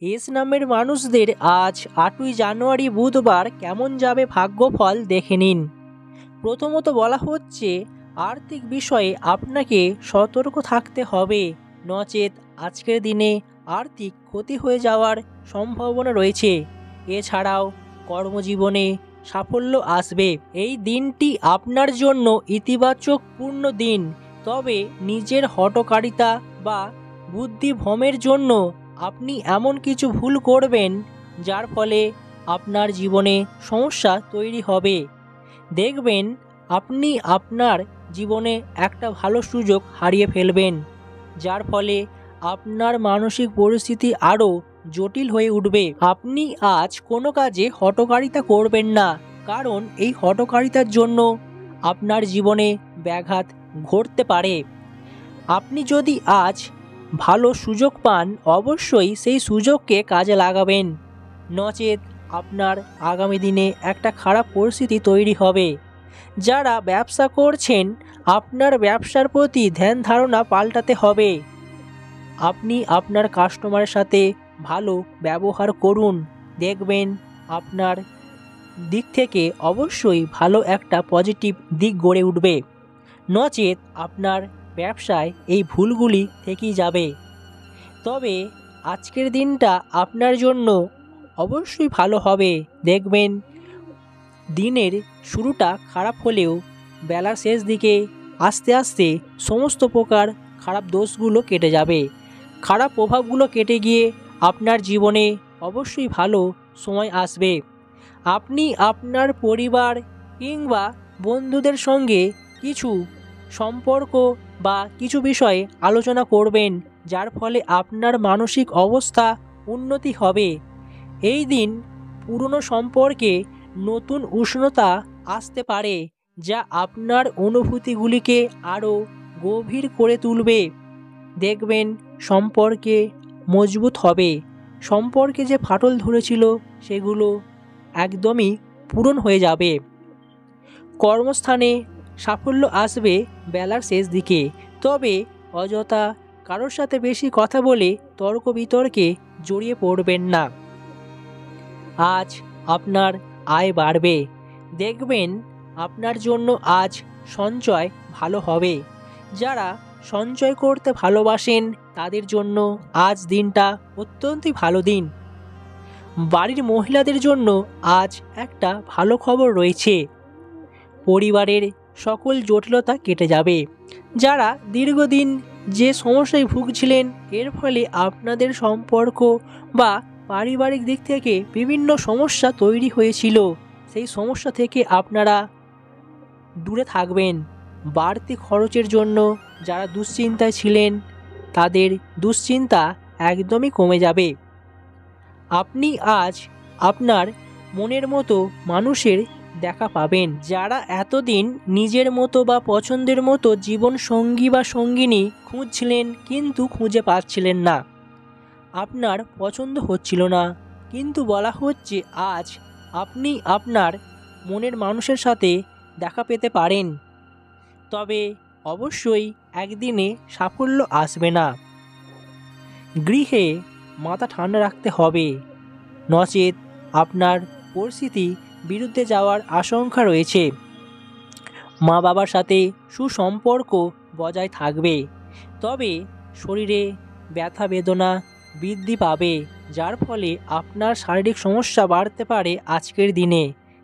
S নামের মানুষদের আজ 8ই জানুয়ারি বুধবার কেমন যাবে ভাগ্যফল দেখে নিন। প্রথমত বলা হচ্ছে আর্থিক বিষয়ে আপনাকে সতর্ক থাকতে হবে, নচেত আজকের দিনে আর্থিক ক্ষতি হয়ে যাওয়ার সম্ভাবনা রয়েছে। এছাড়াও কর্মজীবনে সাফল্য আসবে। এই দিনটি আপনার জন্য ইতিবাচক পূর্ণ দিন, তবে নিজের হঠকারিতা বা বুদ্ধিভ্রমের জন্য আপনি এমন কিছু ভুল করবেন যার ফলে আপনার জীবনে সমস্যা তৈরি হবে। দেখবেন আপনি আপনার জীবনে একটা ভালো সুযোগ হারিয়ে ফেলবেন, যার ফলে আপনার মানসিক পরিস্থিতি আরও জটিল হয়ে উঠবে। আপনি আজ কোনো কাজে হঠকারিতা করবেন না, কারণ এই হঠকারিতার জন্য আপনার জীবনে ব্যাঘাত ঘটতে পারে। আপনি যদি আজ ভালো সুযোগ পান, অবশ্যই সেই সুযোগকে কাজে লাগাবেন, নচেত আপনার আগামী দিনে একটা খারাপ পরিস্থিতি তৈরি হবে। যারা ব্যবসা করছেন, আপনার ব্যবসার প্রতি ধ্যান ধারণা পাল্টাতে হবে। আপনি আপনার কাস্টমারের সাথে ভালো ব্যবহার করুন, দেখবেন আপনার দিক থেকে অবশ্যই ভালো একটা পজিটিভ দিক গড়ে উঠবে, নচেত আপনার ব্যবসায় এই ভুলগুলি থেকেই যাবে। তবে আজকের দিনটা আপনার জন্য অবশ্যই ভালো হবে। দেখবেন দিনের শুরুটা খারাপ হলেও বেলার শেষ দিকে আস্তে আস্তে সমস্ত প্রকার খারাপ দোষগুলো কেটে যাবে। খারাপ প্রভাবগুলো কেটে গিয়ে আপনার জীবনে অবশ্যই ভালো সময় আসবে। আপনি আপনার পরিবার কিংবা বন্ধুদের সঙ্গে কিছু সম্পর্ক বা কিছু বিষয়ে আলোচনা করবেন, যার ফলে আপনার মানসিক অবস্থা উন্নতি হবে। এই দিন পুরনো সম্পর্কে নতুন উষ্ণতা আসতে পারে, যা আপনার অনুভূতিগুলিকে আরও গভীর করে তুলবে। দেখবেন সম্পর্কে মজবুত হবে, সম্পর্কে যে ফাটল ধরেছিল সেগুলো একদমই পূরণ হয়ে যাবে। কর্মস্থানে সাফল্য আসবে বেলার শেষ দিকে, তবে অযথা কারোর সাথে বেশি কথা বলে তর্ক বিতর্কে জড়িয়ে পড়বেন না। আজ আপনার আয় বাড়বে, দেখবেন আপনার জন্য আজ সঞ্চয় ভালো হবে। যারা সঞ্চয় করতে ভালোবাসেন তাদের জন্য আজ দিনটা অত্যন্তই ভালো দিন। বাড়ির মহিলাদের জন্য আজ একটা ভালো খবর রয়েছে, পরিবারের সকল জটিলতা কেটে যাবে। যারা দীর্ঘদিন যে সমস্যায় ভুগছিলেন, এর ফলে আপনাদের সম্পর্ক বা পারিবারিক দিক থেকে বিভিন্ন সমস্যা তৈরি হয়েছিল, সেই সমস্যা থেকে আপনারা দূরে থাকবেন। বাড়তি খরচের জন্য যারা দুশ্চিন্তায় ছিলেন, তাদের দুশ্চিন্তা একদমই কমে যাবে। আপনি আজ আপনার মনের মতো মানুষের দেখা পাবেন। যারা এতদিন নিজের মতো বা পছন্দের মতো জীবন সঙ্গী বা সঙ্গিনী খুঁজছিলেন কিন্তু খুঁজে পাচ্ছিলেন না, আপনার পছন্দ হচ্ছিল না, কিন্তু বলা হচ্ছে আজ আপনি আপনার মনের মানুষের সাথে দেখা পেতে পারেন। তবে অবশ্যই একদিনে সাফল্য আসবে না। গৃহে মাথা ঠান্ডা রাখতে হবে, নচেত আপনার পরিস্থিতি বিরুদ্ধে যাওয়ার আশঙ্কা রয়েছে। মা বাবার সাথে সুসম্পর্ক বজায় থাকবে, তবে শরীরে ব্যথা বেদনা বৃদ্ধি পাবে, যার ফলে আপনার শারীরিক সমস্যা বাড়তে পারে আজকের দিনে।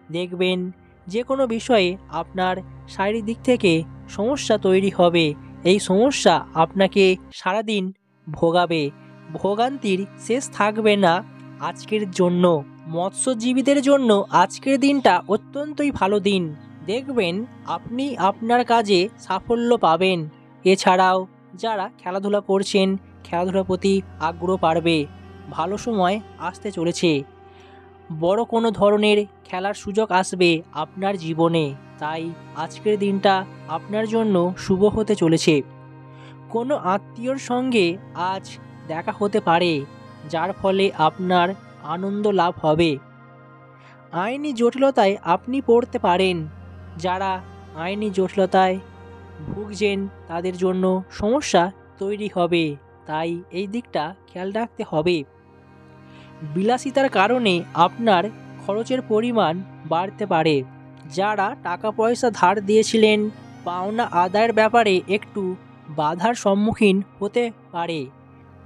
দেখবেন যে কোনো বিষয়ে আপনার শারীরিক দিক থেকে সমস্যা তৈরি হবে। এই সমস্যা আপনাকে সারাদিন ভোগাবে, ভোগান্তির শেষ থাকবে না আজকের জন্য। মৎস্যজীবীদের জন্য আজকের দিনটা অত্যন্তই ভালো দিন, দেখবেন আপনি আপনার কাজে সাফল্য পাবেন। এছাড়াও যারা খেলাধুলা করছেন, খেলাধুলার প্রতি আগ্রহ বাড়বে, ভালো সময় আসতে চলেছে। বড় কোনো ধরনের খেলার সুযোগ আসবে আপনার জীবনে, তাই আজকের দিনটা আপনার জন্য শুভ হতে চলেছে। কোনো আত্মীয়র সঙ্গে আজ দেখা হতে পারে, যার ফলে আপনার আনন্দ লাভ হবে। আইনি জটিলতায় আপনি পড়তে পারেন, যারা আইনি জটিলতায় ভুগছেন তাদের জন্য সমস্যা তৈরি হবে, তাই এই দিকটা খেয়াল রাখতে হবে। বিলাসিতার কারণে আপনার খরচের পরিমাণ বাড়তে পারে। যারা টাকা পয়সা ধার দিয়েছিলেন, পাওনা আদায়ের ব্যাপারে একটু বাধার সম্মুখীন হতে পারে।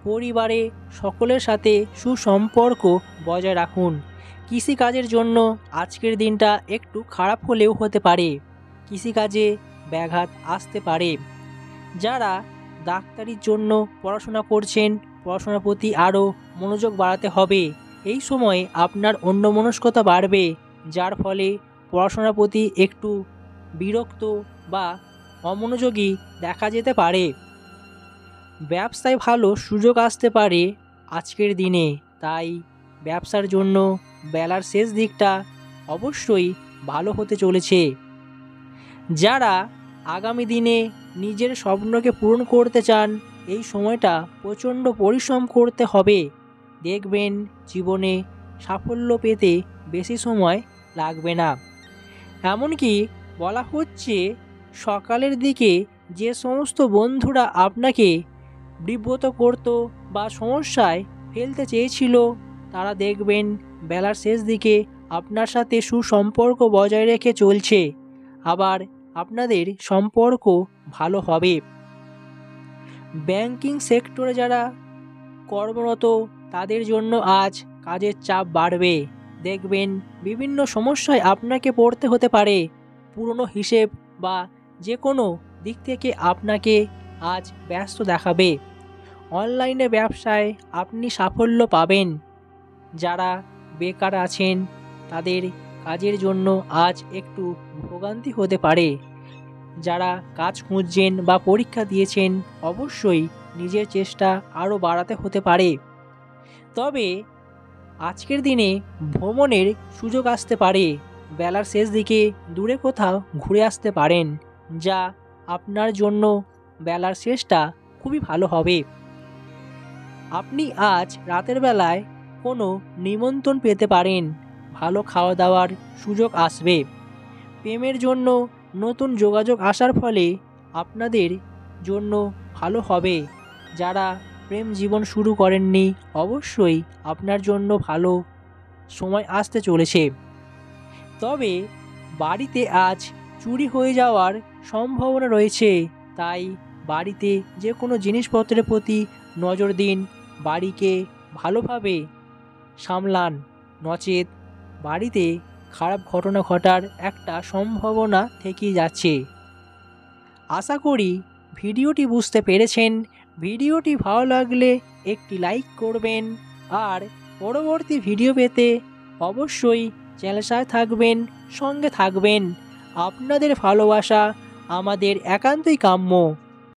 পরিবারে সকলের সাথে সুসম্পর্ক বজায় রাখুন। কৃষিকাজের জন্য আজকের দিনটা একটু খারাপ হলেও হতে পারে। কৃষিকাজে ব্যাঘাত আসতে পারে। যারা ডাক্তারির জন্য পড়াশোনা করছেন, পড়াশোনার প্রতি আরও মনোযোগ বাড়াতে হবে। এই সময়ে আপনার অন্যমনস্কতা বাড়বে, যার ফলে পড়াশোনার প্রতি একটু বিরক্ত বা অমনোযোগী দেখা যেতে পারে। ব্যবসায় ভালো সুযোগ আসতে পারে আজকের দিনে, তাই ব্যবসার জন্য বেলার শেষ দিকটা অবশ্যই ভালো হতে চলেছে। যারা আগামী দিনে নিজের স্বপ্নকে পূরণ করতে চান, এই সময়টা প্রচণ্ড পরিশ্রম করতে হবে। দেখবেন জীবনে সাফল্য পেতে বেশি সময় লাগবে না। এমনকি বলা হচ্ছে সকালের দিকে যে সমস্ত বন্ধুরা আপনাকে বিব্রত করত বা সমস্যায় ফেলতে চেয়েছিল, তারা দেখবেন বেলার শেষ দিকে আপনার সাথে সুসম্পর্ক বজায় রেখে চলছে। আবার আপনাদের সম্পর্ক ভালো হবে। ব্যাংকিং সেক্টরে যারা কর্মরত, তাদের জন্য আজ কাজের চাপ বাড়বে। দেখবেন বিভিন্ন সমস্যায় আপনাকে পড়তে হতে পারে। পুরনো হিসেব বা যে কোনো দিক থেকে আপনাকে আজ ব্যস্ত দেখাবে। অনলাইনে ব্যবসায় আপনি সাফল্য পাবেন। যারা বেকার আছেন, তাদের কাজের জন্য আজ একটু ভোগান্তি হতে পারে। যারা কাজ খুঁজছেন বা পরীক্ষা দিয়েছেন, অবশ্যই নিজের চেষ্টা আরও বাড়াতে হতে পারে। তবে আজকের দিনে ভ্রমণের সুযোগ আসতে পারে। বেলার শেষ দিকে দূরে কোথাও ঘুরে আসতে পারেন, যা আপনার জন্য বেলার শেষটা খুবই ভালো হবে। আপনি আজ রাতের বেলায় কোনো নিমন্ত্রণ পেতে পারেন। ভালো খাওয়া দাওয়ার সুযোগ আসবে। প্রেমের জন্য নতুন যোগাযোগ আসার ফলে আপনাদের জন্য ভালো হবে। যারা প্রেম জীবন শুরু করেননি, অবশ্যই আপনার জন্য ভালো সময় আসতে চলেছে। তবে বাড়িতে আজ চুরি হয়ে যাওয়ার সম্ভাবনা রয়েছে, তাই বাড়িতে যে কোনো জিনিসপত্রের প্রতি নজর দিন। বাড়িকে ভালোভাবে সামলান, নচেত বাড়িতে খারাপ ঘটনা ঘটার একটা সম্ভাবনা থেকেই যাচ্ছে। আশা করি ভিডিওটি বুঝতে পেরেছেন। ভিডিওটি ভালো লাগলে একটি লাইক করবেন, আর পরবর্তী ভিডিও পেতে অবশ্যই চ্যানেলের সাথে থাকবেন, সঙ্গে থাকবেন। আপনাদের ভালোবাসা আমাদের একান্তই কাম্য।